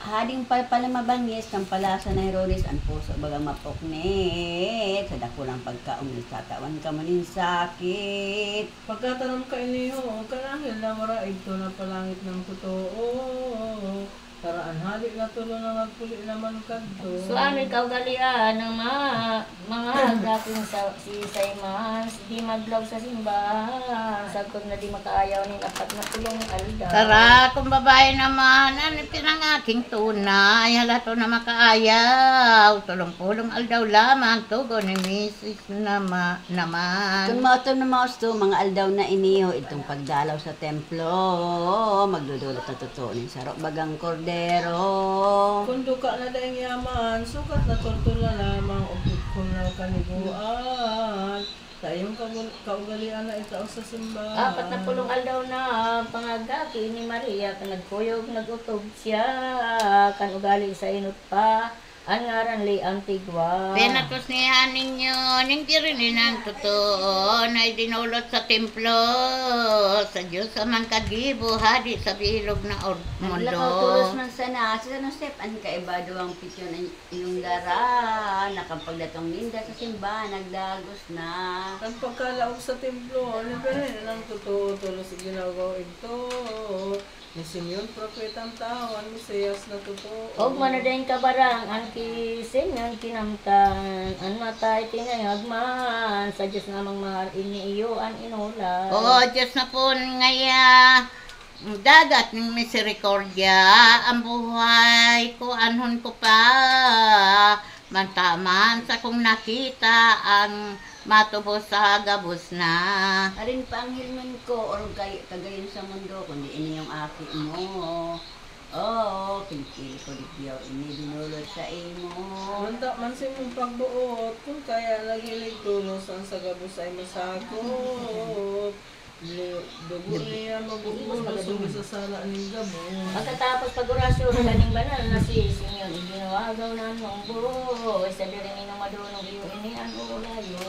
hading palpalamabangyes ng palasa na Herodes ang puso bagang mapuknit sa dakulang pagkaumlis tatawan ka manin sakit. Pagkatanong ka iniho, kanahil na maraig to na palangit ng totoo. Karaan halik na tulo na nagpuli naman kadto. So ano ikaw galian ng mga dating si Simons, di maglaw sa simbahan. Sagkod na di makaayaw ni dapat na tulong alda. Tara, kung babae naman, ano pinang aking tunay, halato na makaayaw. Tulong-pulong aldaw lamang, tugo ni Mrs. naman. Kung mauto na mausto, mga aldaw na iniho itong pagdalaw sa templo, magdudulot na totoo ni sarok bagang kordero. Kung duka na daing yaman, sukat na tortula lamang upit kung na kaniguan. Tayong kaugalian na itaw sa simbahan. 40 aldaw na pangagaki ni Maria kan nagkuyog nagutob siya kan ugali sa inot pa. Ang ngaran li Antigua. Pinatos niya ninyo, hindi rin ang totoo na idinulot sa templo. Sa Diyos amang kagibo, hadi sa bilog na mundo. Naglakaw tulos man sana. Sa no step, ang kaibado ang pityo ng iyong lara. Nakapagdatong linda sa simbahan, nagdagos na. Ang pagkalaog sa templo, libehin ng totoo, tulos ginagawa ito. Ni Simeon, propetang tawan, Mesiyas na totoo. Og manadayin kabarang ang Simeon kinamtan ang matay tingayag man sa Diyos namang iniiyo ang inulat. Oo, Diyos na po ngaya. Dagat ng misericordya, ang buhay ko, anhon ko pa. Mantaman sa kong nakita ang matubos sa gabos na. Arin pa ang hilman ko, or kagayon sa mundo, kundi ini yung aki mo. Oo, kinikili ko digyaw, ini dinulot sa imo. Manta man sa imong pagbuot, kung kaya nagilig tulos ang sa gabos ay masakot. Dugo niya mabubulos o sa sala ng gabos. Pagkatapos pag-orasyon kaning banal na si Simeon iginawaagaw na ng buo sa diring inamadunong iyo ini ang ulayo.